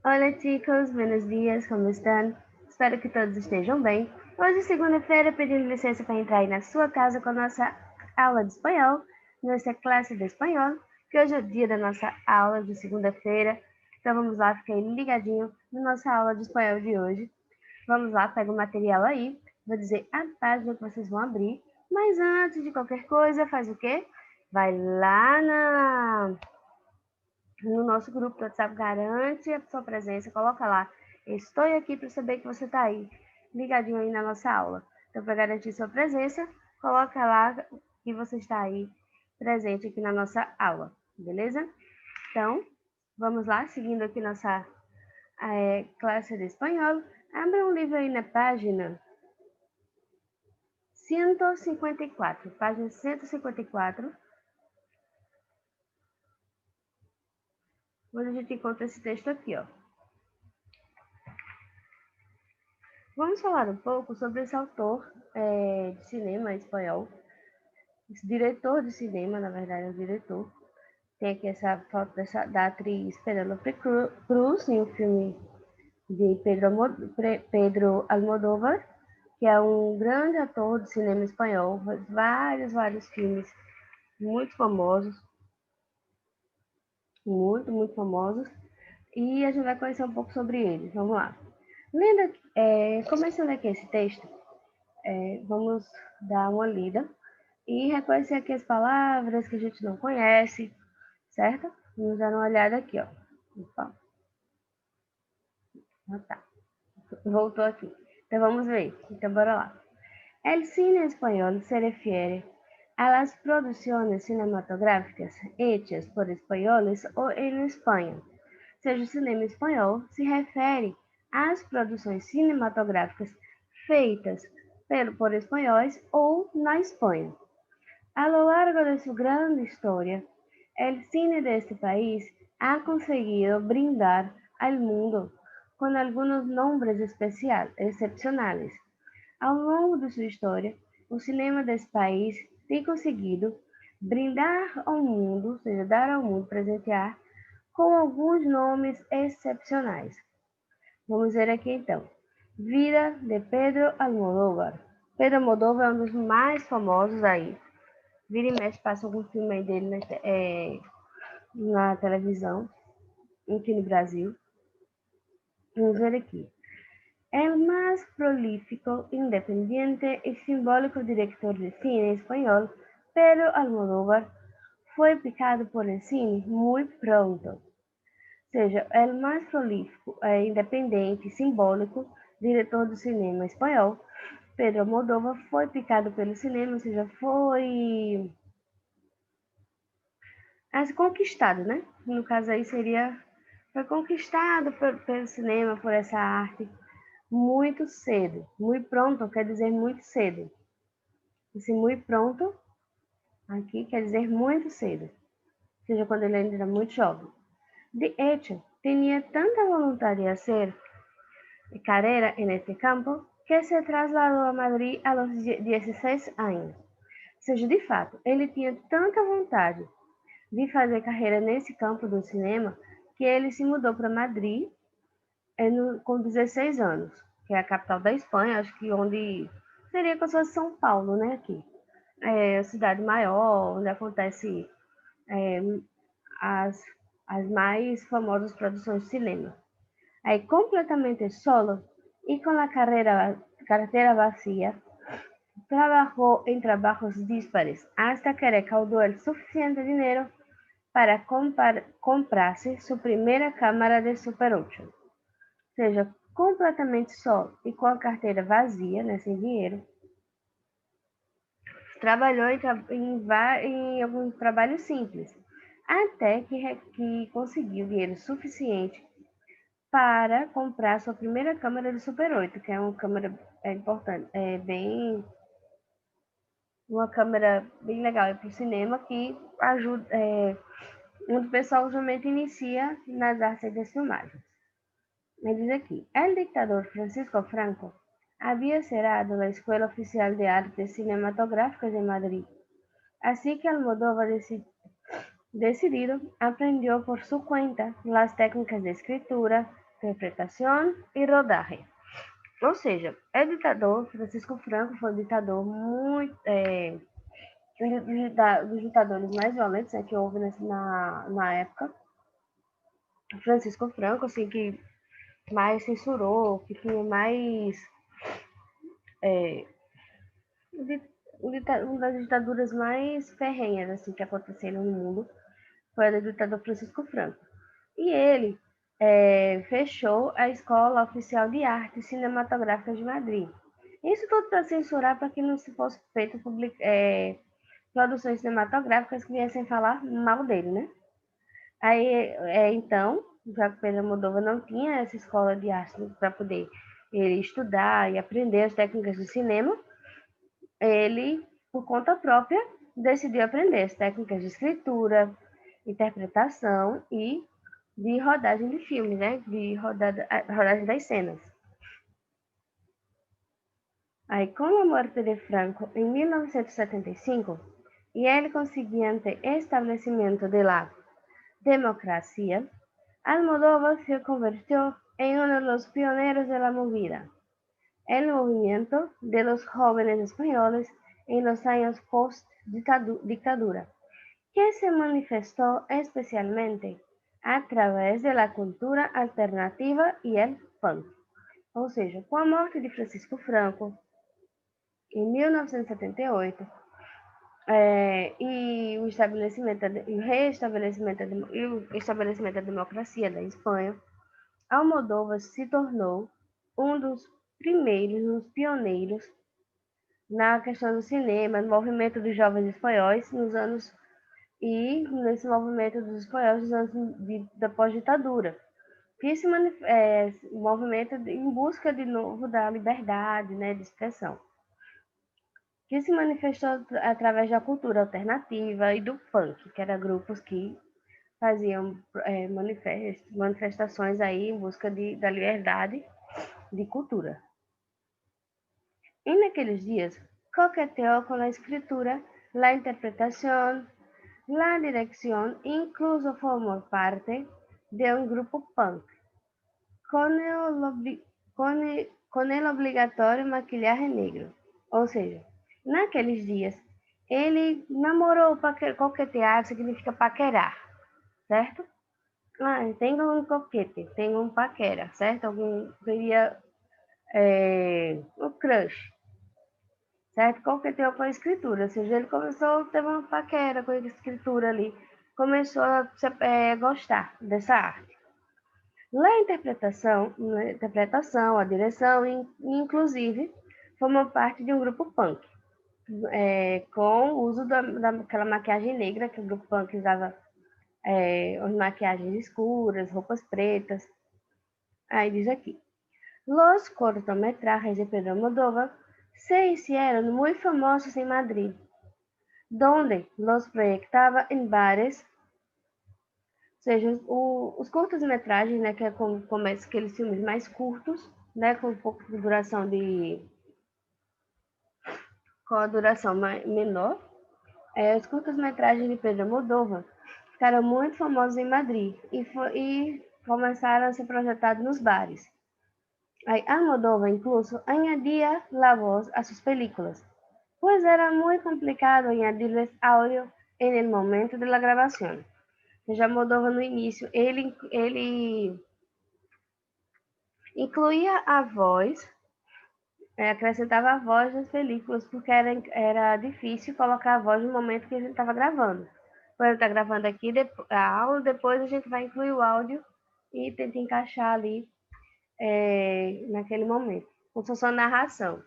Hola chicos, buenos dias, como estão? Espero que todos estejam bem. Hoje, segunda-feira, pedindo licença para entrar aí na sua casa com a nossa aula de espanhol, nossa classe de espanhol, que hoje é o dia da nossa aula de segunda-feira. Então vamos lá, fica aí ligadinho na nossa aula de espanhol de hoje. Vamos lá, pega o material aí, vou dizer a página que vocês vão abrir, mas antes de qualquer coisa, faz o quê? Vai lá no nosso grupo do WhatsApp, garante a sua presença, coloca lá, estou aqui para saber que você está aí, ligadinho aí na nossa aula. Então, para garantir sua presença, coloca lá que você está aí presente aqui na nossa aula, beleza? Então, vamos lá, seguindo aqui nossa classe de espanhol. Abra um livro aí na página 154, página 154, onde a gente encontra esse texto aqui, ó. Vamos falar um pouco sobre esse autor de cinema espanhol, esse diretor de cinema, na verdade, é o diretor. Tem aqui essa foto da atriz Penélope Cruz, em um filme de Pedro Almodóvar, que é um grande ator de cinema espanhol, vários filmes muito famosos, muito famosos, e a gente vai conhecer um pouco sobre eles. Vamos lá. Começando aqui esse texto, vamos dar uma lida e reconhecer aqui as palavras que a gente não conhece, certo? Vamos dar uma olhada aqui, ó. Opa, tá. Voltou aqui. Então vamos ver. Então bora lá. El cine español se refiere a las producciones cinematográficas hechas por españoles ou em Espanha. Seja, o cinema espanhol se refere às produções cinematográficas feitas por espanhóis ou na Espanha. A lo largo de su grande historia, el cine de este país ha conseguido brindar al mundo con algunos nombres excepcionales. Ao longo de sua história, o cinema desse país tem conseguido brindar ao mundo, ou seja, dar ao mundo, presentear, com alguns nomes excepcionais. Vamos ver aqui então. Vida de Pedro Almodóvar. Pedro Almodóvar é um dos mais famosos aí. Vira e mexe, passa algum filme aí dele na televisão, aqui no Brasil. Vamos ver aqui. El más prolífico, independiente y simbólico director de cine español, Pedro Almodóvar, foi picado por el cine muy pronto. Ou seja, el mais prolífico, independente e simbólico diretor do cinema espanhol, Pedro Almodóvar, foi picado pelo cinema, ou seja, conquistado, né? No caso aí foi conquistado pelo cinema, por essa arte, muito cedo. Muito pronto quer dizer muito cedo. Esse muito pronto aqui quer dizer muito cedo, ou seja, quando ele ainda era muito jovem. De hecho, tenía tanta voluntad de hacer carrera en este campo que se trasladó a Madrid a los 16 anos. Ou seja, de fato, ele tinha tanta vontade de fazer carreira nesse campo do cinema que ele se mudou para Madrid com 16 anos, que é a capital da Espanha, acho que onde seria como se fosse São Paulo, né, aqui. É a cidade maior, onde acontece é, as, as mais famosas produções de cinema. Aí, completamente solo e com a carteira vacía, trabajó en trabajos dispares hasta que recaudó el suficiente dinero para comprarse su primera cámara de Super 8. Ou seja, completamente só e com a carteira vazia, né, sem dinheiro, trabalhou em alguns trabalhos simples, até que conseguiu dinheiro suficiente para comprar sua primeira câmera de Super 8, que é uma câmera importante, uma câmera bem legal para o cinema que ajuda, onde o pessoal usualmente inicia nas artes das filmagens. Me diz aqui, el dictador Francisco Franco había cerrado la Escuela Oficial de Artes Cinematográficas de Madrid, así que Almodóvar decidido aprendió por su cuenta las técnicas de escritura, interpretação e rodaje. Ou seja, o ditador Francisco Franco foi um ditador muito dos ditadores mais violentos, né, que houve na época. Francisco Franco, assim, que mais censurou, que tinha mais uma das ditaduras mais ferrenhas assim que aconteceram no mundo foi a do ditador Francisco Franco. E ele fechou a Escola Oficial de Artes Cinematográficas de Madrid. Isso tudo para censurar, para que não se fosse feito produções cinematográficas que viessem falar mal dele, né? Aí, então, já que Pedro Almodóvar não tinha essa escola de arte para poder ele estudar e aprender as técnicas do cinema, ele, por conta própria, decidiu aprender as técnicas de escritura, interpretação e de rodagem de filmes, né? De rodagem das cenas. Aí, com a morte de Franco em 1975, e el consiguiente establecimiento de la democracia, Almodóvar se convirtió en uno de los pioneros de la movida, el movimiento de los jóvenes españoles en los años post-dictadura, que se manifestó especialmente a través de la cultura alternativa e el punk. Ou seja, com a morte de Francisco Franco, em 1978, e o estabelecimento da democracia da Espanha, Almodóvar se tornou um dos primeiros, pioneiros na questão do cinema, no movimento dos jovens espanhóis nesse movimento dos espanhóis dos anos da pós-ditadura, que esse movimento em busca de novo da liberdade, né, de expressão, que se manifestou através da cultura alternativa e do punk, que eram grupos que faziam manifestações aí em busca da liberdade de cultura. E naqueles dias, coqueteou com a escritura, a interpretação, a direção, incluso formou parte de um grupo punk, com o obrigatório maquillaje negro. Ou seja, naqueles dias, ele namorou, coquetear significa paquerar, certo? Tenho um coquete, tenho um paquera, certo? Alguém seria o crush, certo? Coqueteou com a escritura, ou seja, ele começou a ter uma paquera com a escritura ali, começou a gostar dessa arte. A interpretação, a direção, inclusive, formou parte de um grupo punk, com o uso daquela maquiagem negra, que o grupo punk usava as maquiagens escuras, roupas pretas. Aí diz aqui, los cortometrajes de Pedro Almodóvar se hicieron muy famosos en Madrid, donde los proyectaba en bares. Ou seja, os curtas-metragens, né, que é como aqueles filmes mais curtos, né, com um pouco de duração com a duração menor, os curtas-metragens de Pedro Almodóvar ficaram muito famosos em Madrid e começaram a ser projetados nos bares. Aí Almodóvar incluso añadía la voz a sus películas, pues era muy complicado añadirles audio en el momento de la grabación. Já Almodóvar no início, ele incluía a voz, acrescentava a voz nas películas, porque era difícil colocar a voz no momento que a gente estava gravando. Quando ele está gravando aqui a aula, depois a gente vai incluir o áudio e tenta encaixar ali naquele momento, como se fosse uma narração.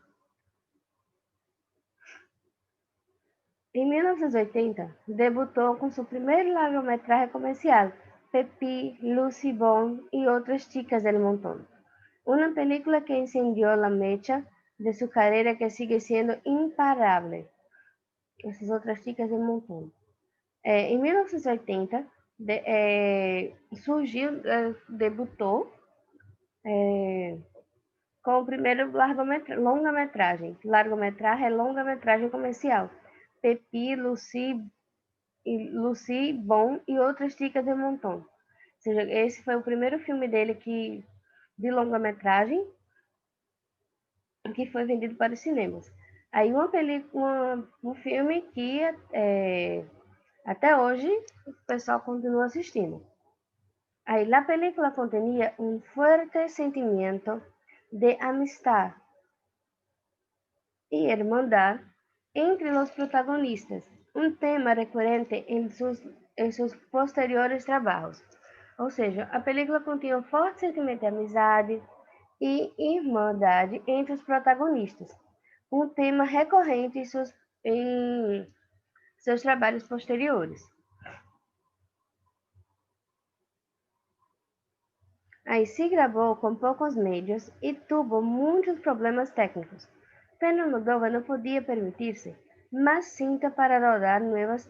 Em 1980, debutou com seu primeiro largometraje comercial, Pepí, Lucy Bond y otras chicas del montón. Una película que encendió la mecha de su carrera, que sigue siendo imparable. Essas outras chicas del montón. Em 1980, debutou com o primeiro longa-metragem. Largometragem é longa-metragem comercial. Pepí, Lucy Bond e outras chicas de montão. Ou seja, esse foi o primeiro filme dele que de longa-metragem que foi vendido para os cinemas. Aí um filme que até hoje o pessoal continua assistindo. Aí a película contenía un fuerte sentimiento de amistad y hermandad entre los protagonistas, un tema recurrente em seus posteriores trabalhos. Ou seja, a película continha um forte sentimento de amizade e irmandade entre os protagonistas, um tema recorrente em seus trabalhos posteriores. Aí se gravou com poucos medios e tuvo muitos problemas técnicos. Pedro Almodóvar não podia permitir-se mais cinta para rodar novas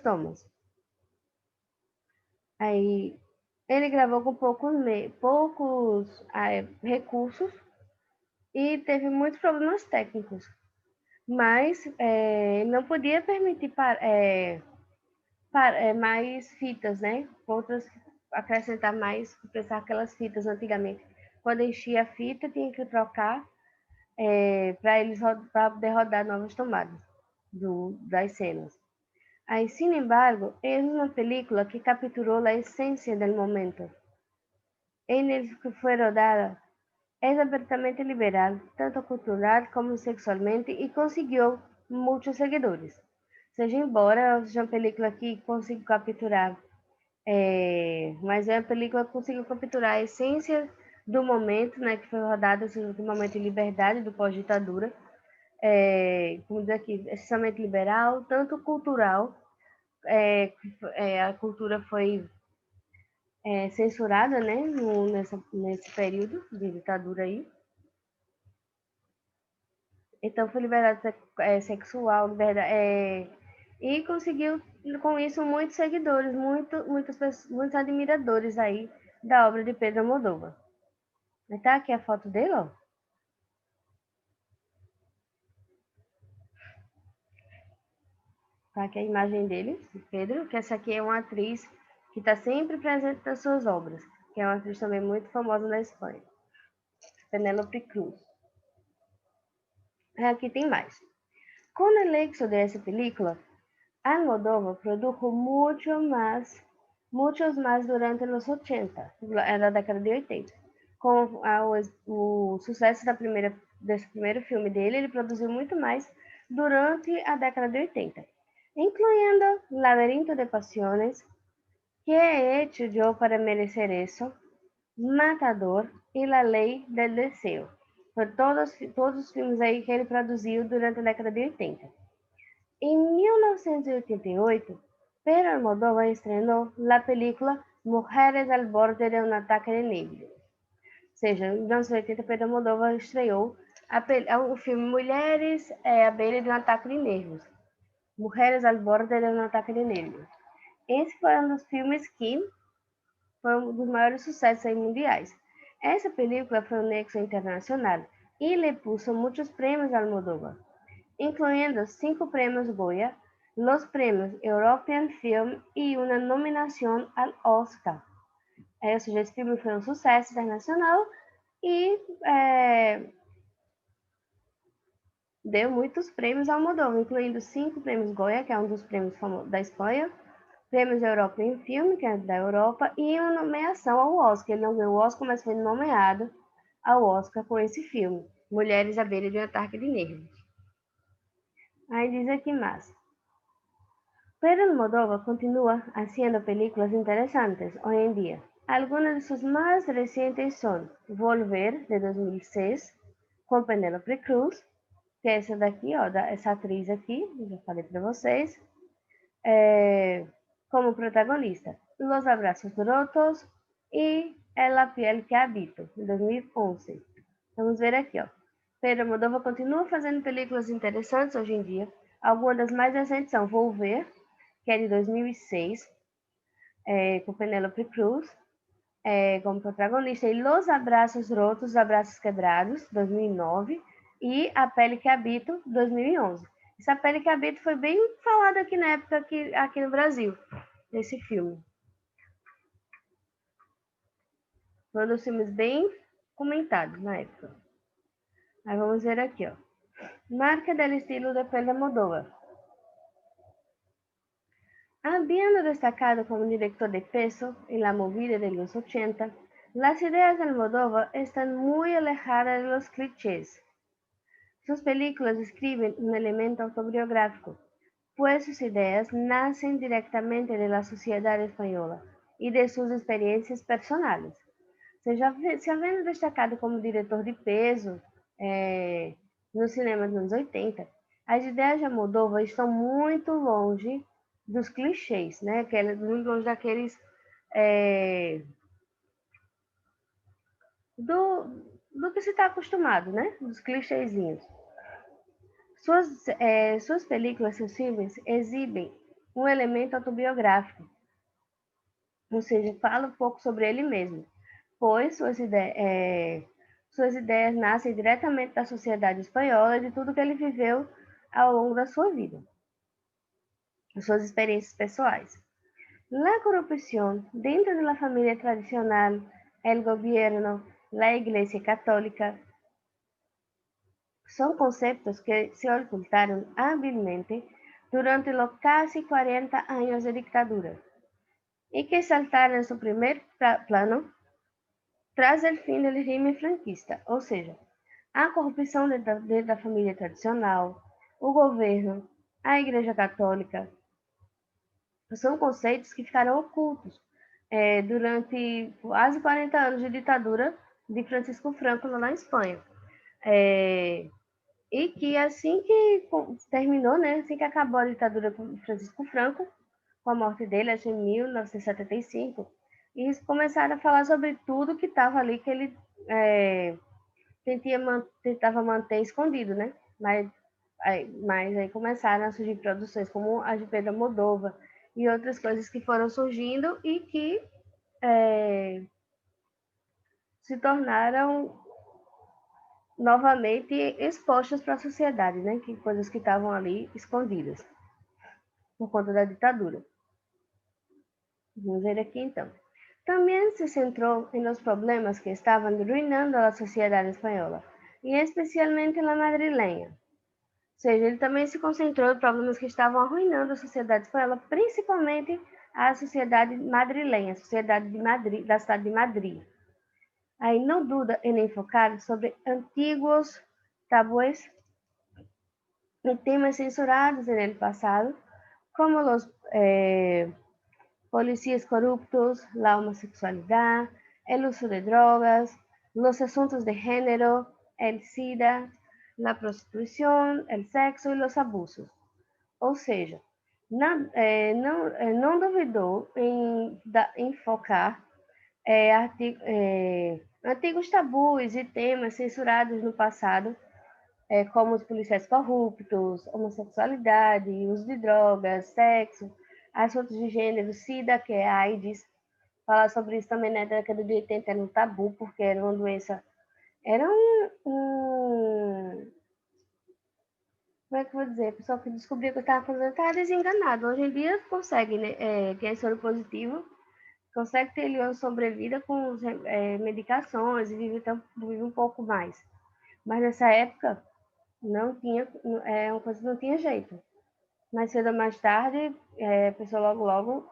tomas. Aí ele gravou com poucos recursos e teve muitos problemas técnicos. Mas não podia permitir mais fitas, né? Outras acrescentar mais, pensar aquelas fitas antigamente. Quando enchia a fita, tinha que trocar para poder rodar novas tomadas das cenas. Aí, sin embargo, é uma película que capturou a essência do momento em el que foi rodada. É abertamente liberal, tanto cultural como sexualmente, e conseguiu muitos seguidores. Seja embora seja uma película que conseguiu capturar, mas é uma película que conseguiu capturar a essência do momento, né, que foi rodada, ou seja, do momento de liberdade, do pós-ditadura, como dizer aqui, essencialmente liberal, tanto cultural, a cultura foi censurada, né, nesse período de ditadura aí. Então foi liberdade sexual, liberdade, e conseguiu com isso muitos seguidores, muitos admiradores aí da obra de Pedro Almodóvar. Tá aqui a foto dele, ó. Tá aqui a imagem dele, Pedro, que essa aqui é uma atriz que está sempre presente nas suas obras, que é uma atriz também muito famosa na Espanha, Penélope Cruz. Aqui tem mais. Com o éxito dessa película, Almodóvar produjo muchos más durante los 80, na década de 80. Com o sucesso desse primeiro filme dele, ele produziu muito mais durante a década de 80, incluindo Laberinto de Pasiones, Que he hecho yo para merecer eso, Matador e La Lei del Deseo. Foram todos os filmes aí que ele produziu durante a década de 80. Em 1988, Pedro Almodóvar estrenou a película Mujeres al borde de un ataque de nervios. Ou seja, em 1980, Pedro Almodóvar estreou o filme Mulheres à beira de um ataque de nervos. Mujeres al borde de un ataque de nervios. Esse foi um dos filmes que foi um dos maiores sucessos mundiais. Essa película foi um nexo internacional e lhe puso muitos prêmios a Almodóvar, incluindo 5 prêmios Goya, los premios European Film e uma nominação ao Oscar. Ou seja, esse filme foi um sucesso internacional e deu muitos prêmios ao Almodóvar, incluindo 5 prêmios Goya, que é um dos prêmios da Espanha, prêmios European Film, que é da Europa, e uma nomeação ao Oscar. Ele não ganhou o Oscar, mas foi nomeado ao Oscar com esse filme, Mulheres à beira de um ataque de nervos. Aí diz aqui mais. Pedro Almodóvar continúa haciendo películas interesantes hoy en día. Algunas de sus más recientes son Volver, de 2006, com Penélope Cruz, que é essa daqui, ó, essa atriz aqui, já falei para vocês, como protagonista. Los Abrazos Rotos e La Piel que Habito, de 2011. Vamos ver aqui, ó. Pedro Almodóvar continua fazendo películas interessantes hoje em dia. Algumas das mais recentes são Volver, que é de 2006, com Penélope Cruz como protagonista, e Los Abraços Rotos, Os Abraços Quebrados, 2009, e A Pele que Habito, 2011. Essa Pele que Habito foi bem falada aqui na época, aqui no Brasil, nesse filme. Foi um dos filmes bem comentados na época. Aí vamos ver aqui, ó. Marca del estilo de Almodóvar. Habiendo destacado como director de peso en la movida de los 80, las ideas de Almodóvar están muy alejadas de los clichés. Sus películas describen un elemento autobiográfico, pues sus ideas nacen directamente de la sociedad española y de sus experiencias personales. Se havendo destacado como diretor de peso no cinema dos anos 80, as ideias de Almodóvar estão muito longe dos clichês, né? Muito longe daqueles do que se está acostumado, né? Dos clichêzinhos. Suas películas, seus filmes, exibem um elemento autobiográfico, ou seja, fala um pouco sobre ele mesmo, pois suas ideias nascem diretamente da sociedade espanhola e de tudo que ele viveu ao longo da sua vida, suas experiências pessoais. La corrupción dentro de la familia tradicional, el gobierno, la Iglesia Católica, son conceptos que se ocultaron hábilmente durante los casi 40 años de dictadura y que saltaron en su primer plano tras el fim do regime franquista, ou seja, a corrupção dentro da família tradicional, o governo, a Igreja Católica, são conceitos que ficaram ocultos durante quase 40 anos de ditadura de Francisco Franco lá na Espanha. E que assim que terminou, né, assim que acabou a ditadura com Francisco Franco, com a morte dele, acho em 1975, e eles começaram a falar sobre tudo que estava ali, que ele tentava manter escondido, né? Mas aí começaram a surgir produções como a de Pedro Almodóvar e outras coisas que foram surgindo e que se tornaram novamente expostas para a sociedade, né? Que coisas que estavam ali escondidas por conta da ditadura. Vamos ver aqui então. También se centró en los problemas que estaban arruinando a la sociedad española, y especialmente la madrileña. Ou seja, ele também se concentrou em problemas que estavam arruinando a sociedade espanhola, principalmente a sociedade madrilenha, a sociedade de Madrid, da cidade de Madrid. Aí não duda em enfocar sobre antigos tabúes e temas censurados en el pasado, como los policías corruptos, la homosexualidad, el uso de drogas, los asuntos de género, el SIDA, la prostituição, el sexo e los abusos. Ou seja, não duvidou em focar antigos tabus e temas censurados no passado, como os policiais corruptos, homossexualidade, uso de drogas, sexo, assuntos de gênero, SIDA, que é AIDS. Falar sobre isso também na década de 80 era um tabu, porque era uma doença, era como é que eu vou dizer? A pessoa que descobriu que estava fazendo estava desenganado. Hoje em dia consegue, né? Quem é soro positivo, consegue ter uma sobrevida com medicações e vive um pouco mais. Mas nessa época não tinha, uma coisa que não tinha jeito. Mais cedo ou mais tarde, a pessoa logo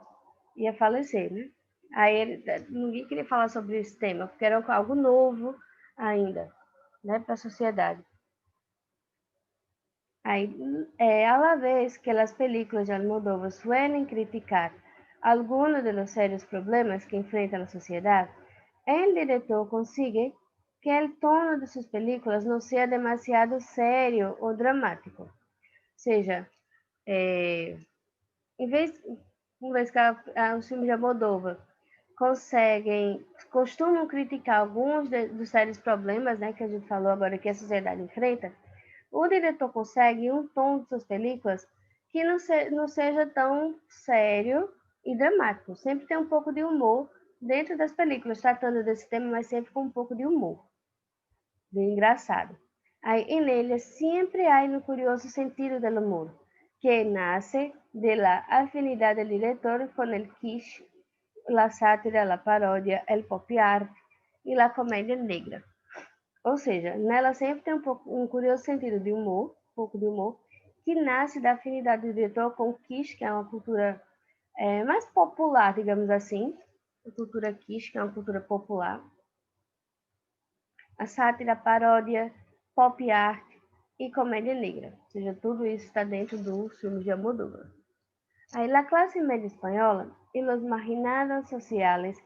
ia falecer, né? Aí ninguém queria falar sobre esse tema, porque era algo novo ainda, né, para a sociedade. Aí, a la vez que as películas de Almodóvar suelen criticar algunos de los serios problemas que enfrenta la sociedad, el director consigue que el tono de sus películas no sea demasiado serio o dramático. Ou seja, em vez que os filmes de Almodóvar costumam criticar alguns dos sérios problemas, né, que a gente falou agora que a sociedade enfrenta, o diretor consegue um tom de suas películas que não seja tão sério e dramático. Sempre tem um pouco de humor dentro das películas, tratando desse tema, mas sempre com um pouco de humor, bem engraçado. Aí, en ella siempre hay un curioso sentido del humor, que nace de la afinidad del director con el kitsch, la sátira, la parodia, el pop art e a comédia negra. Ou seja, nela sempre tem um curioso sentido de humor, um pouco de humor, que nasce da afinidade do diretor com o kitsch, que é uma cultura mais popular, digamos assim, a cultura kitsch, que é uma cultura popular, a sátira, a paródia, pop art e comédia negra. Ou seja, tudo isso está dentro dos filmes de Almodóvar. Aí, la clase media española y los marginados sociales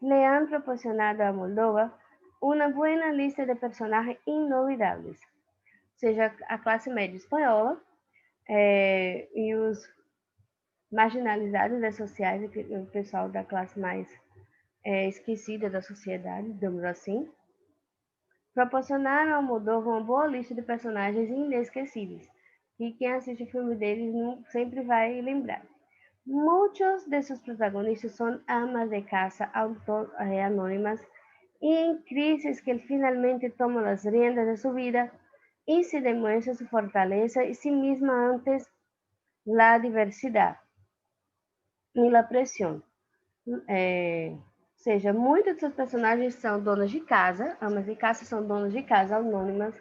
le han proporcionado a Moldova uma boa lista de personagens inolvidáveis. Ou seja, a classe média espanhola e os marginalizados das sociais, o pessoal da classe mais esquecida da sociedade, digamos assim, proporcionaram ao Moldova uma boa lista de personagens inesquecíveis, que quem assiste o filme deles sempre vai lembrar. Muchos de sus protagonistas son amas de casa anónimas y en crisis que finalmente toman las riendas de su vida y se demuestra su fortaleza y sí misma antes la diversidad e la pressão. Ou seja, muitos de seus personagens são donas de casa, amas de casa são donas de casa anônimas,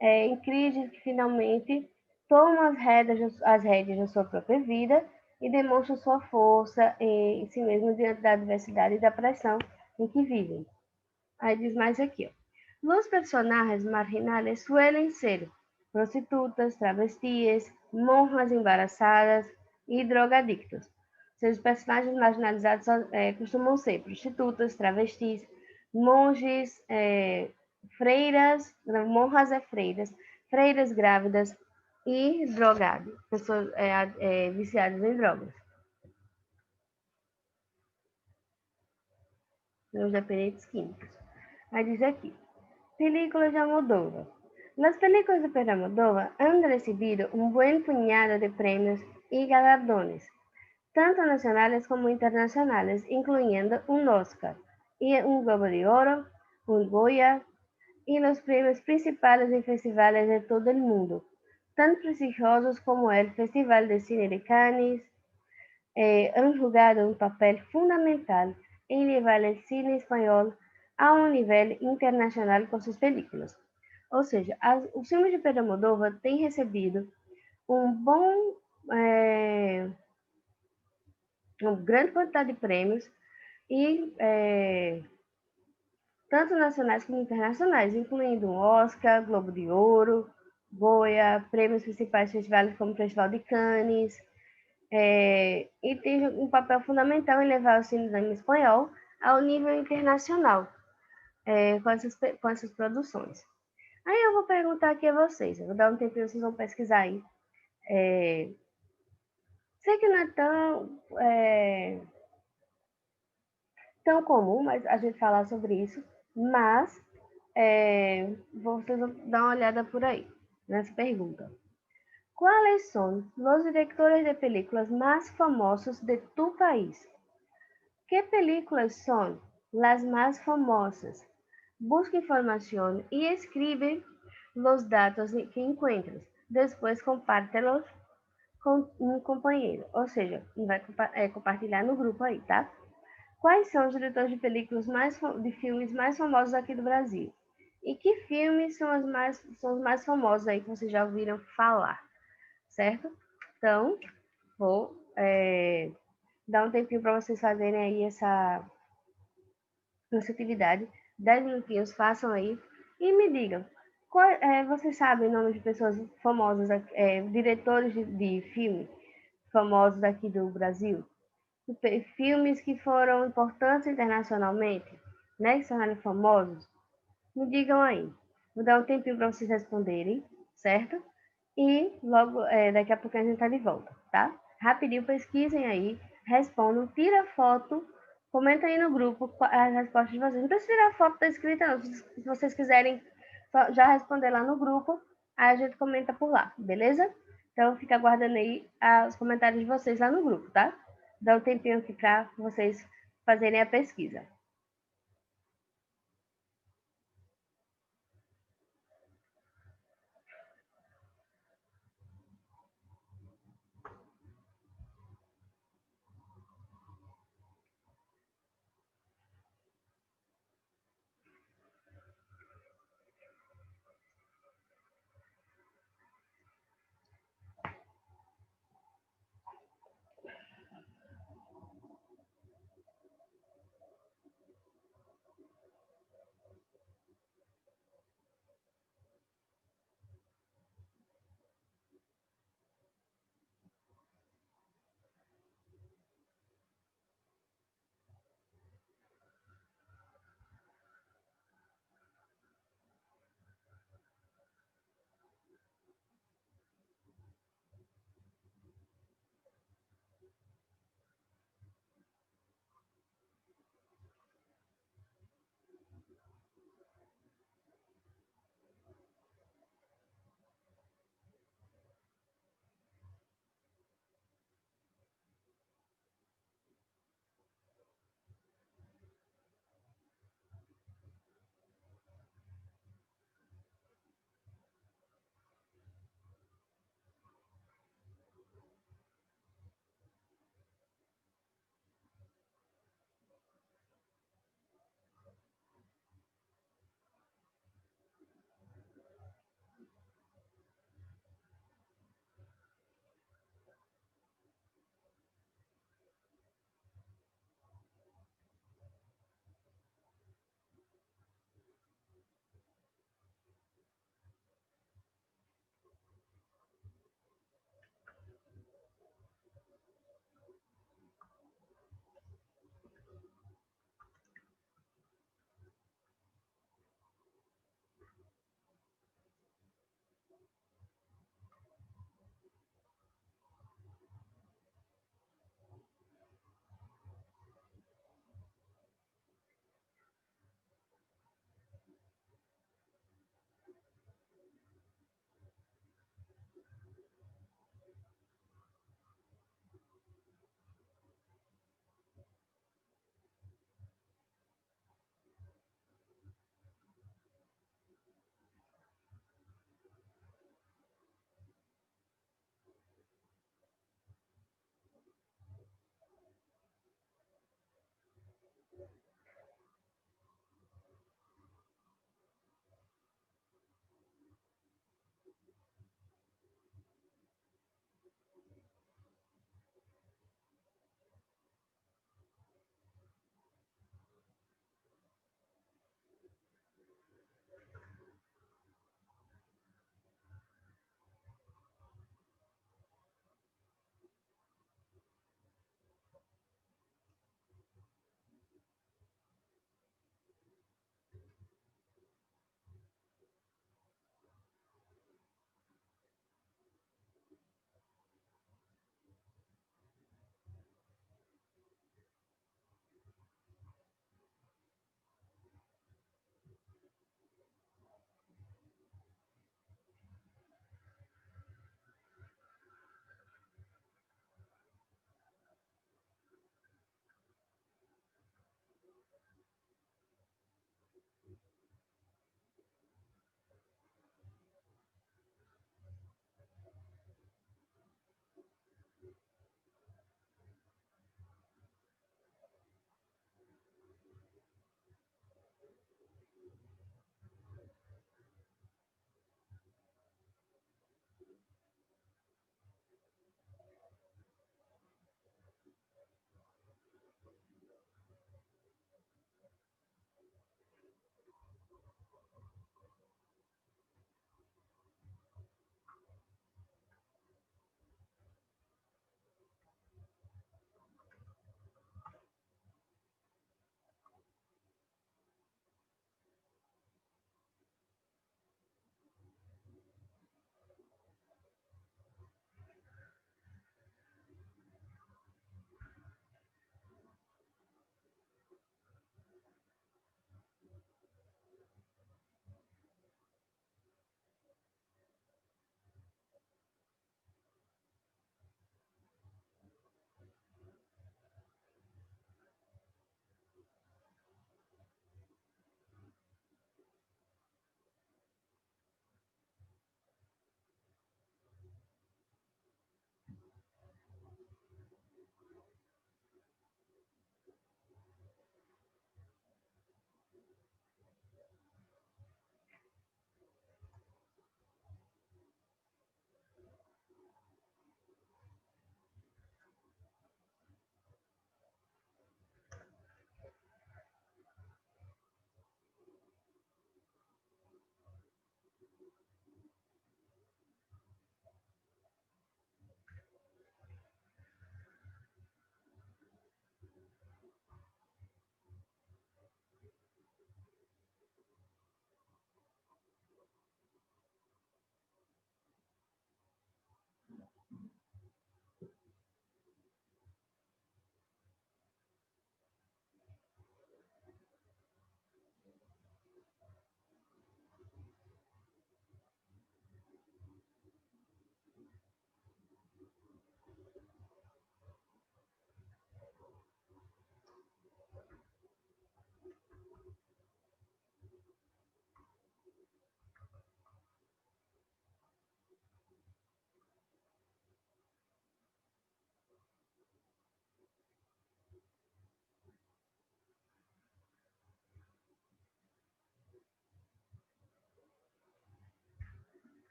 em crise que finalmente tomam as rédeas da sua própria vida e demonstram sua força em si mesmo diante da adversidade e da pressão em que vivem. Aí diz mais aqui, ó. Los personajes marginales suelen ser prostitutas, travestis, monjas embarazadas e drogadictos. Seus personagens marginalizados costumam ser prostitutas, travestis, monges, freiras, monjas freiras, freiras grávidas e drogados, pessoas viciadas em drogas. Os dependentes químicos. Aí diz aqui, películas de Almodóvar. Las películas de Pedro Almodóvar han recibido un buen puñado de premios y galardones, tanto nacionales como internacionales, incluyendo un Oscar y un Globo de Oro, un Goya y los premios principales en festivales de todo el mundo, tan prestigiosos como el Festival de Cine de Cannes, han jugado un papel fundamental en llevar el cine español a um nível internacional com suas películas. Ou seja, os filmes de Pedro Almodóvar têm recebido uma grande quantidade de prêmios e tanto nacionais como internacionais, incluindo um Oscar, Globo de Ouro, Goya, prêmios principais festivais como o Festival de Cannes, e tem um papel fundamental em levar o cinema espanhol ao nível internacional com essas produções. Aí eu vou perguntar aqui a vocês, eu vou dar um tempinho, vocês vão pesquisar aí. Sei que não é tão comum mas a gente falar sobre isso, mas vocês vão dar uma olhada por aí, nessa pergunta. ¿Cuáles son los directores de películas más famosos de tu país? ¿Qué películas son las más famosas? Busca información y escribe los datos que encuentres. Después compártelos com um companheiro, ou seja, vai compartilhar no grupo aí, tá? Quais são os diretores de películas de filmes mais famosos aqui do Brasil? E que filmes são os mais famosos aí que vocês já ouviram falar, certo? Então, vou dar um tempinho para vocês fazerem aí essa atividade. 10 minutinhos, façam aí e me digam. Vocês sabem o nome de pessoas famosas, diretores de filme famosos aqui do Brasil? Filmes que foram importantes internacionalmente, né? Que se tornaram famosos? Me digam aí. Vou dar um tempinho para vocês responderem, certo? E logo, daqui a pouco a gente está de volta, tá? Rapidinho, pesquisem aí, respondam, tira foto, comenta aí no grupo as respostas de vocês. Não precisa tirar foto da escrita, não. Se vocês quiserem já responder lá no grupo, aí a gente comenta por lá, beleza? Então, fica aguardando aí os comentários de vocês lá no grupo, tá? Dá um tempinho aqui para vocês fazerem a pesquisa.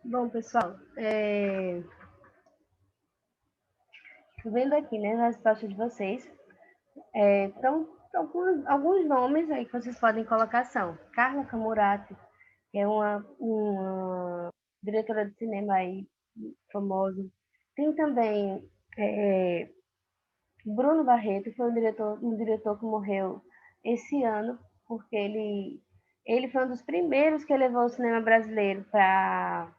Bom, pessoal, vendo aqui, né, a resposta de vocês, então, alguns nomes aí que vocês podem colocar são Carla Camurati, que é uma diretora de cinema aí famosa. Tem também Bruno Barreto, que foi um diretor que morreu esse ano, porque ele foi um dos primeiros que levou o cinema brasileiro para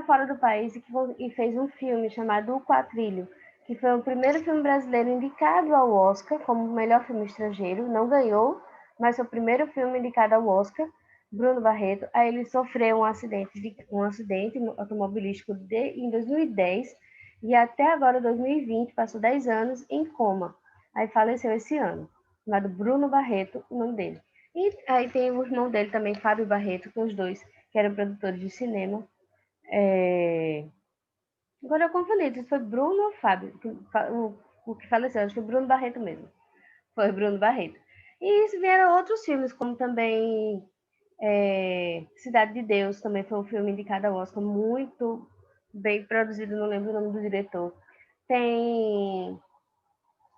fora do país e fez um filme chamado O Quatrilho, que foi o primeiro filme brasileiro indicado ao Oscar como melhor filme estrangeiro. Não ganhou, mas foi o primeiro filme indicado ao Oscar. Bruno Barreto. Aí ele sofreu um acidente automobilístico em 2010 e até agora, 2020, passou 10 anos em coma. Aí faleceu esse ano, chamado Bruno Barreto, o nome dele. E aí tem o irmão dele também, Fábio Barreto, com os dois, que eram produtores de cinema. Agora eu confundi, se foi Bruno ou Fábio, o que faleceu, acho que foi Bruno Barreto mesmo. Foi Bruno Barreto. E isso vieram outros filmes, como também Cidade de Deus, também foi um filme indicado ao Oscar, muito bem produzido, não lembro o nome do diretor. Tem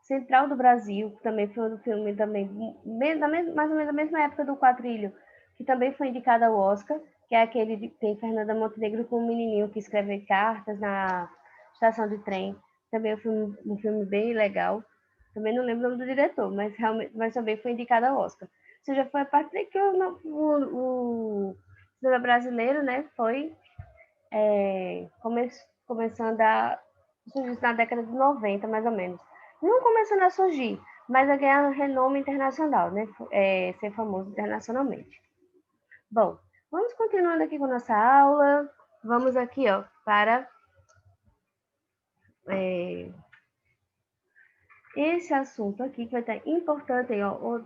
Central do Brasil, que também foi um filme também, mais ou menos da mesma época do Quatrilho, que também foi indicado ao Oscar, que é aquele que tem Fernanda Montenegro com um menininho que escreve cartas na estação de trem. Também é um filme bem legal. Também não lembro o nome do diretor, mas também foi indicado ao Oscar. Ou seja, foi a partir que o cinema brasileiro, né, foi começando a surgir na década de 90, mais ou menos. Não começando a surgir, mas a ganhar renome internacional, né? Ser famoso internacionalmente. Bom, vamos continuando aqui com a nossa aula. Vamos aqui, ó, para esse assunto aqui, que vai estar importante, ó,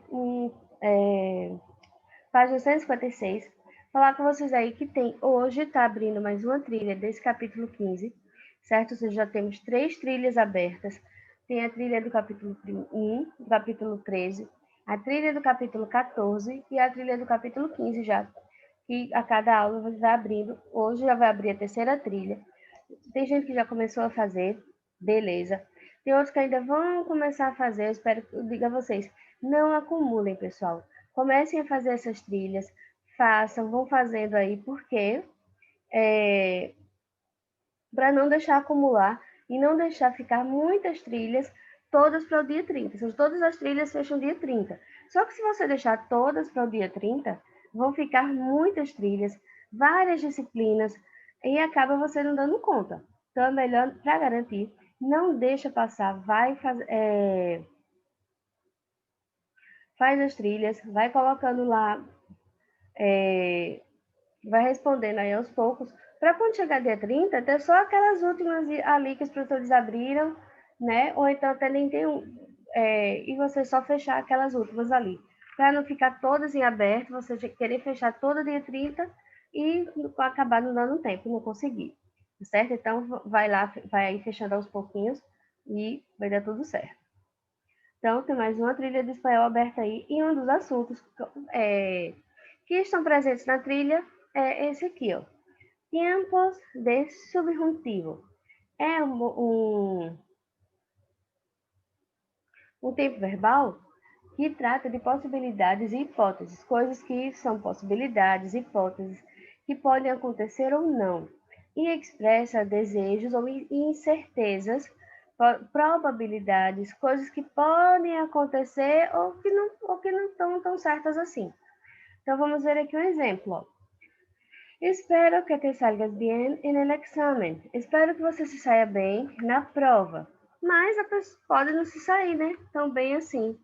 página 156. Falar com vocês aí que hoje está abrindo mais uma trilha desse capítulo 15, certo? Ou seja, já temos 3 trilhas abertas. Tem a trilha do capítulo 1, do capítulo 13, a trilha do capítulo 14 e a trilha do capítulo 15 já, que a cada aula vai abrindo. Hoje já vai abrir a terceira trilha. Tem gente que já começou a fazer, beleza. Tem outros que ainda vão começar a fazer, eu espero que eu diga a vocês, não acumulem, pessoal. Comecem a fazer essas trilhas, façam, vão fazendo aí, porque para não deixar acumular e não deixar ficar muitas trilhas todas para o dia 30. Seja, todas as trilhas fecham dia 30. Só que se você deixar todas para o dia 30, vão ficar muitas trilhas, várias disciplinas, e acaba você não dando conta. Então é melhor, para garantir, não deixa passar, faz as trilhas, vai colocando lá, vai respondendo aí aos poucos, para quando chegar dia 30, ter só aquelas últimas ali que os professores abriram, né? Ou então até nem tem e você só fechar aquelas últimas ali. Para não ficar todas em aberto, você querer fechar todo dia 30 e acabar não dando tempo, não conseguir. Certo? Então, vai lá, vai aí fechando aos pouquinhos e vai dar tudo certo. Então, tem mais uma trilha de espanhol aberta aí. E um dos assuntos que estão presentes na trilha é esse aqui, ó. Tiempos de subjuntivo. É um tempo verbal que trata de possibilidades e hipóteses, coisas que são possibilidades, hipóteses, que podem acontecer ou não, e expressa desejos ou incertezas, probabilidades, coisas que podem acontecer ou que não estão tão certas assim. Então, vamos ver aqui um exemplo. Ó. Espero que te salgas bien en el examen. Espero que você se saia bem na prova. Mas a pessoa pode não se sair, né? Tão bem assim.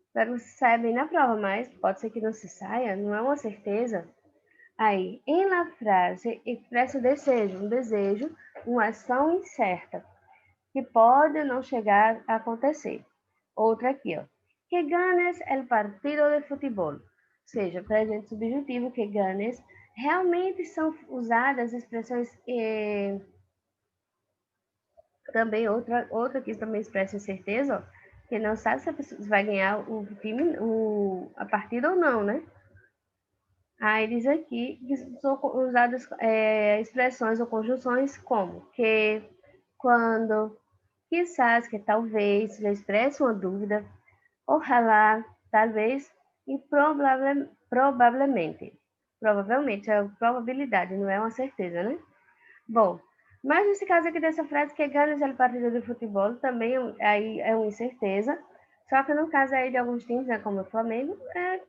Espero que você saia bem na prova, mas pode ser que não se saia, não é uma certeza. Aí, em la frase, expressa um desejo, uma ação incerta, que pode não chegar a acontecer. Outra aqui, ó. Que ganes el partido de futebol. Ou seja, presente subjuntivo, que ganes. Realmente são usadas expressões também outra que também expressa incerteza, ó, que não sabe se a pessoa vai ganhar o time, a partida ou não, né? Aí diz aqui que são usadas expressões ou conjunções como que, quando, quizás, que talvez, já expressa uma dúvida, ojalá, talvez e provavelmente. Provavelmente é probabilidade, não é uma certeza, né? Bom, mas nesse caso aqui dessa frase, que ganas el partido de futebol, também aí é uma incerteza. Só que no caso aí de alguns times, né, como o Flamengo, é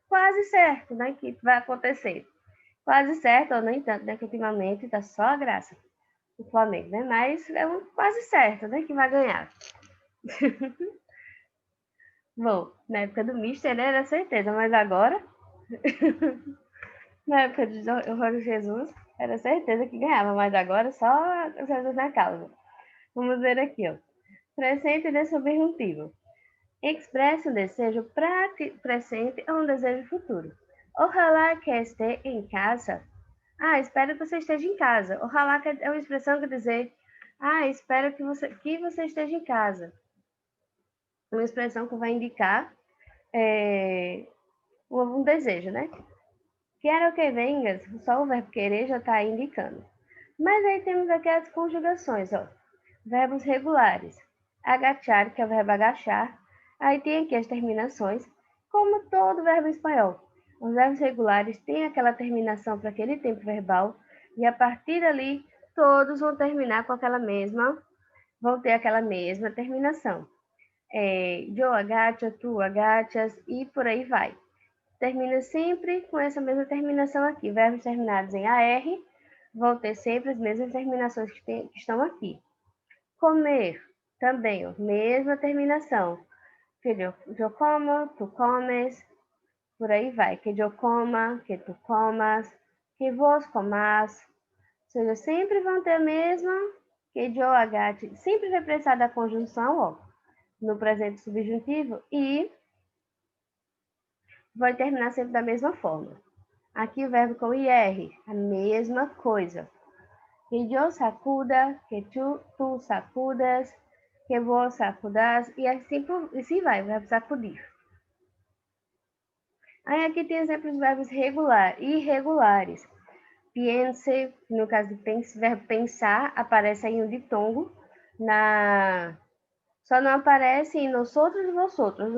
quase certo, né, que vai acontecer. Quase certo, ou nem tanto, né, que ultimamente tá só a graça o Flamengo, né? Mas é quase certo, né, que vai ganhar. Bom, na época do Mister, né, era certeza, mas agora, na época de Jorge Jesus, era certeza que ganhava, mas agora só Jesus na causa. Vamos ver aqui, ó. Presente de subjuntivo. Expressa um desejo presente ou um desejo futuro. Ojalá que esteja em casa. Ah, espero que você esteja em casa. Ojalá que é uma expressão que dizer, espero que você esteja em casa. Uma expressão que vai indicar um desejo, né? Quero que vengas, só o verbo querer já está indicando. Mas aí temos aqui as conjugações, ó. Verbos regulares. Agachar, que é o verbo agachar. Aí tem aqui as terminações, como todo verbo espanhol. Os verbos regulares têm aquela terminação para aquele tempo verbal, e a partir dali todos vão ter aquela mesma terminação. Eu agacho, tu agachas e por aí vai. Termina sempre com essa mesma terminação aqui. Verbos terminados em AR vão ter sempre as mesmas terminações que estão aqui. Comer, também, ó, mesma terminação. Que eu como, tu comes, por aí vai. Que eu coma, que tu comas, que vos comas. Ou seja, sempre vão ter a mesma, que eu agate. Sempre vai precisar da conjunção, ó, no presente subjuntivo e vai terminar sempre da mesma forma. Aqui o verbo com IR, a mesma coisa. Que eu sacuda, que tu sacudas, que vos sacudas, e assim vai, o verbo sacudir. Aí aqui tem exemplos de verbos e irregulares. Piense, no caso do verbo pensar, aparece aí um ditongo, só não aparece em nos outros e vosotros.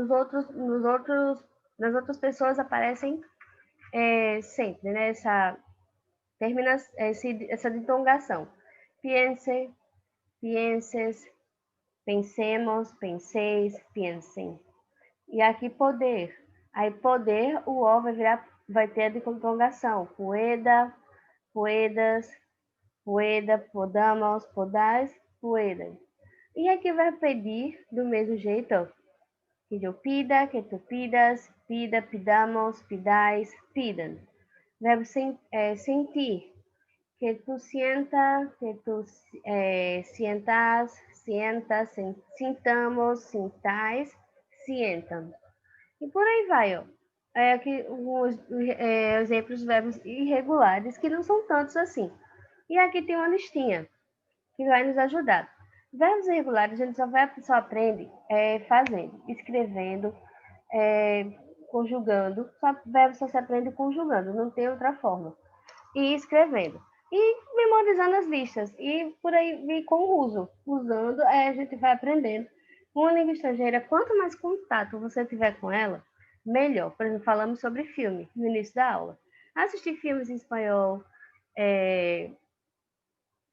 Nas outras pessoas aparecem sempre, né? Essa ditongação. Piense, pienses, pensemos, penseis, pensem. E aqui poder. Aí poder, o O vai ter a ditongação. Pueda, puedas, pueda, podamos, podais, puedem. E aqui vai pedir do mesmo jeito, ó. Que eu pida, que tu pidas, pida, pidamos, pidais, pidan. Verbo sentir. Que tu sienta, que tu sientas, sientas, sintamos, sintais, sientam. E por aí vai, ó. Aqui os exemplos de verbos irregulares, que não são tantos assim. E aqui tem uma listinha que vai nos ajudar. Verbos irregulares a gente só aprende fazendo, escrevendo, conjugando. Verbo só se aprende conjugando, não tem outra forma. E escrevendo. E memorizando as listas. E por aí e com o uso. Usando, a gente vai aprendendo. Uma língua estrangeira, quanto mais contato você tiver com ela, melhor. Por exemplo, falamos sobre filme no início da aula. Assistir filmes em espanhol, é,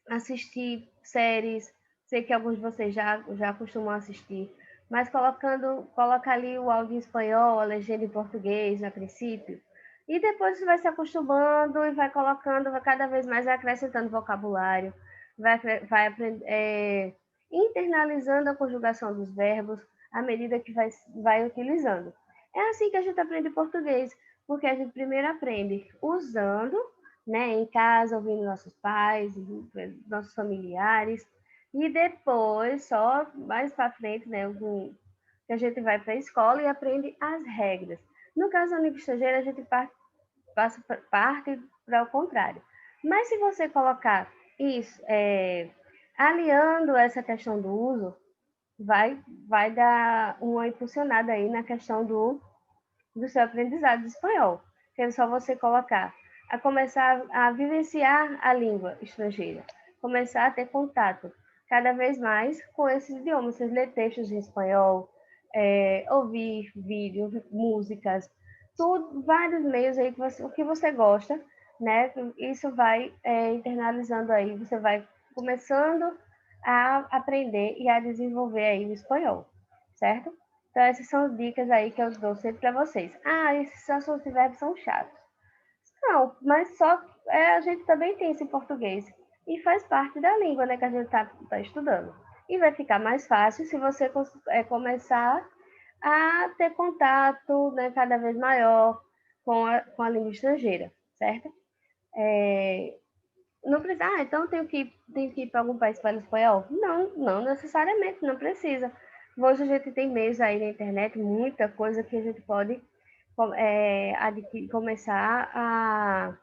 assistir séries, sei que alguns de vocês já costumam assistir, mas coloca ali o áudio em espanhol, a legenda em português a princípio, e depois você vai se acostumando e vai colocando, vai cada vez mais acrescentando vocabulário, vai internalizando a conjugação dos verbos à medida que vai utilizando. É assim que a gente aprende português, porque a gente primeiro aprende usando, né, em casa, ouvindo nossos pais, nossos familiares, e depois, só mais para frente, né, que a gente vai para a escola e aprende as regras. No caso da língua estrangeira, a gente parte para o contrário. Mas se você colocar isso, aliando essa questão do uso, vai dar uma impulsionada aí na questão do seu aprendizado de espanhol. que é só você colocar, a começar a vivenciar a língua estrangeira, começar a ter contato cada vez mais com esses idiomas, você ler textos em espanhol, ouvir vídeos, músicas, tudo, vários meios aí o que você gosta, né? Isso vai internalizando aí, você vai começando a aprender e a desenvolver aí o espanhol, certo? Então, essas são dicas aí que eu dou sempre para vocês. Ah, esses assuntos de verbos são chatos. Não, mas só a gente também tem esse português. E faz parte da língua, né, que a gente tá estudando. E vai ficar mais fácil se você começar a ter contato, né, cada vez maior com a língua estrangeira, certo? Não precisa, então tenho que ir para algum país para falar espanhol? Não, não necessariamente, não precisa. Hoje a gente tem meios aí na internet, muita coisa que a gente pode começar a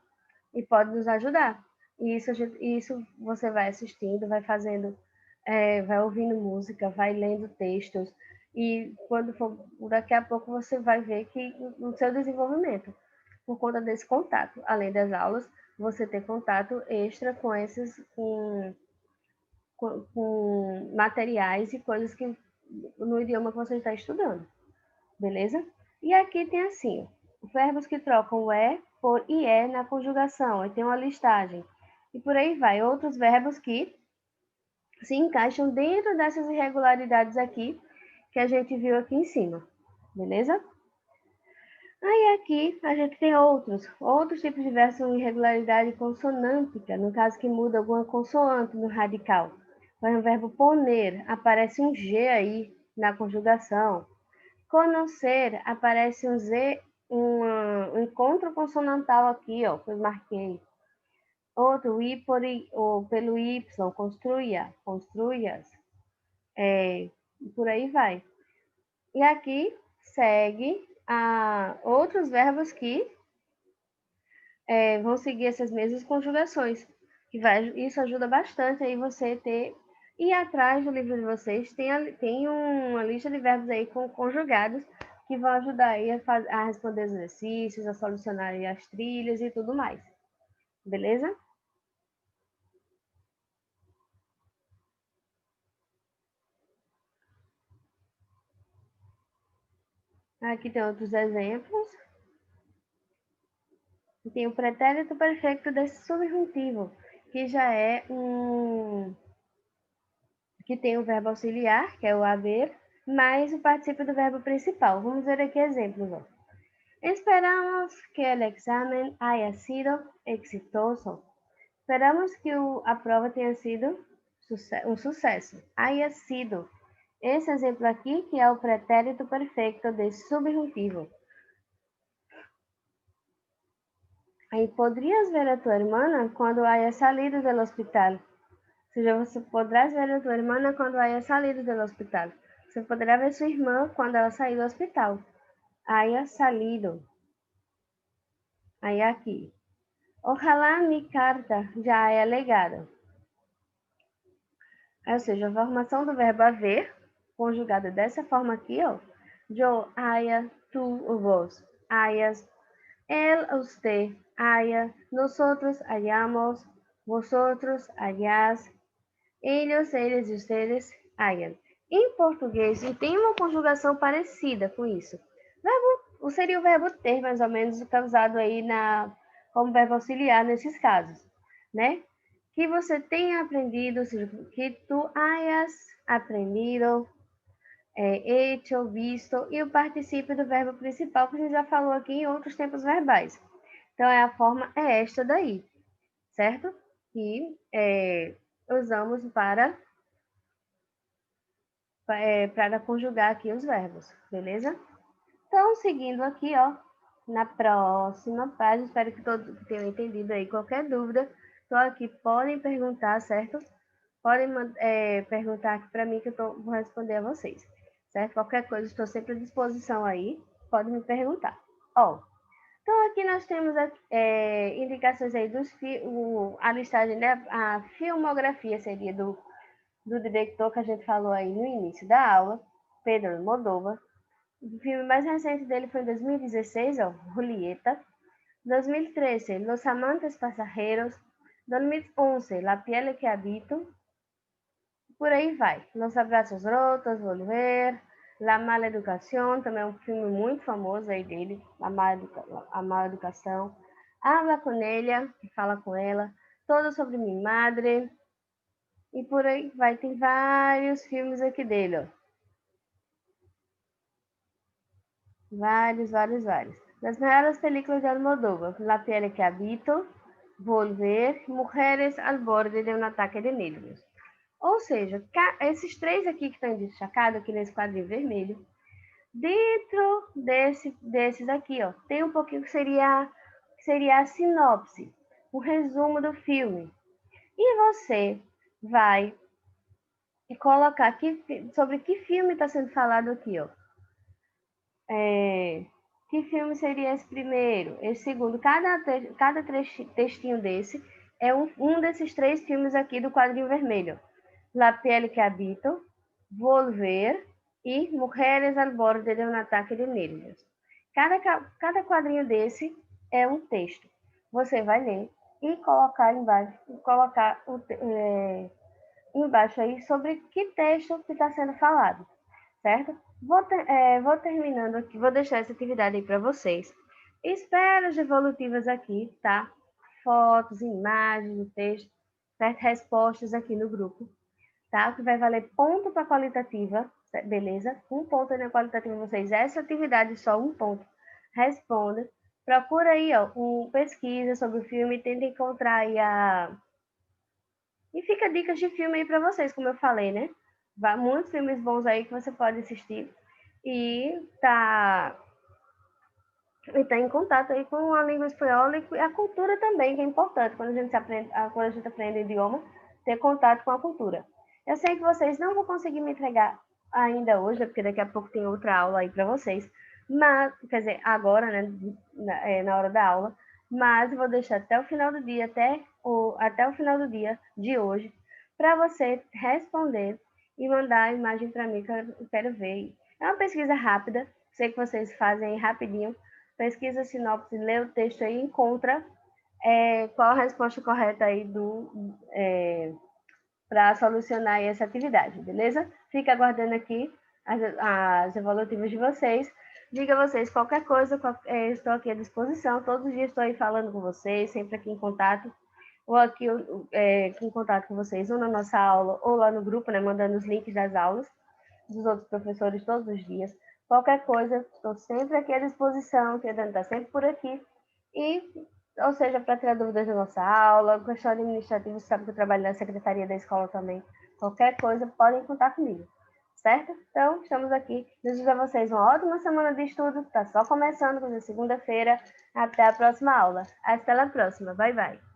e pode nos ajudar. E isso você vai assistindo, vai fazendo, vai ouvindo música, vai lendo textos, e quando for, daqui a pouco você vai ver que no seu desenvolvimento, por conta desse contato, além das aulas, você ter contato extra com com materiais e coisas que no idioma que você está estudando, beleza? E aqui tem assim, verbos que trocam o por IE na conjugação, aí tem uma listagem. E por aí vai, outros verbos que se encaixam dentro dessas irregularidades aqui, que a gente viu aqui em cima, beleza? Aí aqui a gente tem outros tipos de verbos com irregularidade consonântica, no caso que muda alguma consoante no radical. Por exemplo, o verbo poner, aparece um G aí na conjugação. Conhecer, aparece um Z, um encontro consonantal aqui, ó, que eu marquei. Outro, I ou pelo Y, construias, por aí vai. E aqui segue outros verbos que vão seguir essas mesmas conjugações. Isso ajuda bastante aí você ter. E atrás do livro de vocês tem uma lista de verbos aí conjugados que vão ajudar aí a responder os exercícios, a solucionar aí as trilhas e tudo mais. Beleza? Aqui tem outros exemplos. Tem o pretérito perfeito desse subjuntivo, que já é que tem o verbo auxiliar, que é o haver, mais o participio do verbo principal. Vamos ver aqui exemplos. Ó. Esperamos que o exame haya sido exitoso. Esperamos que a prova tenha sido um sucesso. Haya sido. Esse exemplo aqui que é o pretérito perfeito desse subjuntivo. Aí, poderias ver a tua hermana quando haya salido do hospital. Ou seja, você podrás ver a tua hermana quando haya salido do hospital. Você poderá ver sua irmã quando ela sair do hospital. Haya salido. Aí aqui. Ojalá mi carta já haya legado. Ou seja, a formação do verbo haver, conjugada dessa forma aqui, ó. Yo haya, tú o vos hayas, él, usted haya, nosotros hayamos, vosotros hayas, ellos, eles e ustedes hayan. Em português, tem uma conjugação parecida com isso. Seria o verbo ter, mais ou menos, que é usado aí como verbo auxiliar nesses casos, né? Que você tenha aprendido, ou seja, que tu hayas aprendido, hecho, visto, e o particípio do verbo principal, que a gente já falou aqui em outros tempos verbais. Então, a forma é esta daí, certo? Que usamos para conjugar aqui os verbos, beleza? Então, seguindo aqui, ó, na próxima página, espero que todos tenham entendido aí. Qualquer dúvida, estou aqui, podem perguntar, certo? Podem perguntar aqui para mim que vou responder a vocês, certo? Qualquer coisa, estou sempre à disposição aí, podem me perguntar. Ó, então aqui nós temos indicações aí a listagem, né? A filmografia seria do diretor que a gente falou aí no início da aula, Pedro Almodóvar. O filme mais recente dele foi em 2016, ó, Julieta. 2013, Los amantes pasajeros. 2011, La piel que habito. Por aí vai. Los abraços rotos, Volver, La mala educação, também é um filme muito famoso aí dele, A mala educação. Habla com ela, que fala com ela. Todo sobre minha madre. E por aí vai, tem vários filmes aqui dele, ó. Vários, vários, vários. Das maiores películas de Almodóvar, La piel que habito, Volver, Mujeres al borde de um ataque de nervios. Ou seja, esses três aqui que estão destacados aqui nesse quadrinho vermelho, dentro desses aqui, ó, tem um pouquinho que seria a sinopse, o resumo do filme. E você vai colocar aqui sobre que filme está sendo falado aqui, ó. Que filme seria esse primeiro? Esse segundo? Cada textinho desse é um desses três filmes aqui do quadrinho vermelho. La piel que habito, Volver e Mujeres al borde de um ataque de nervios. Cada quadrinho desse é um texto. Você vai ler e colocar embaixo aí sobre que texto que está sendo falado, certo? Vou terminando aqui, vou deixar essa atividade aí para vocês. Espero as evolutivas aqui, tá? Fotos, imagens, texto, certo? Respostas aqui no grupo, tá? Que vai valer ponto para qualitativa, beleza? Um ponto na qualitativa vocês. Essa atividade só um ponto. Responda. Procura aí, ó, pesquisa sobre o filme, tenta encontrar aí E fica dicas de filme aí para vocês, como eu falei, né? Muitos filmes bons aí que você pode assistir e tá em contato aí com a língua espanhola e a cultura também, que é importante quando a gente aprende idioma, ter contato com a cultura. Eu sei que vocês não vão conseguir me entregar ainda hoje, porque daqui a pouco tem outra aula aí para vocês, mas, quer dizer, agora, né, na hora da aula, mas eu vou deixar até o final do dia, até o final do dia de hoje, para você responder e mandar a imagem para mim que eu quero ver. É uma pesquisa rápida, sei que vocês fazem rapidinho, pesquisa a sinopse, lê o texto aí e encontra qual a resposta correta aí para solucionar essa atividade, beleza? Fica aguardando aqui as evolutivas de vocês. Diga a vocês qualquer coisa, estou aqui à disposição. Todos os dias estou aí falando com vocês, sempre aqui em contato, ou aqui em contato com vocês, ou na nossa aula, ou lá no grupo, né, mandando os links das aulas dos outros professores todos os dias. Qualquer coisa, estou sempre aqui à disposição, que a Dani está sempre por aqui. Ou seja, para tirar dúvidas da nossa aula, questão administrativa, sabe que eu trabalho na secretaria da escola também. Qualquer coisa, podem contar comigo, certo? Então, estamos aqui. Desejo a vocês uma ótima semana de estudo. Está só começando, hoje é segunda-feira. Até a próxima aula. Até a próxima. Bye, bye.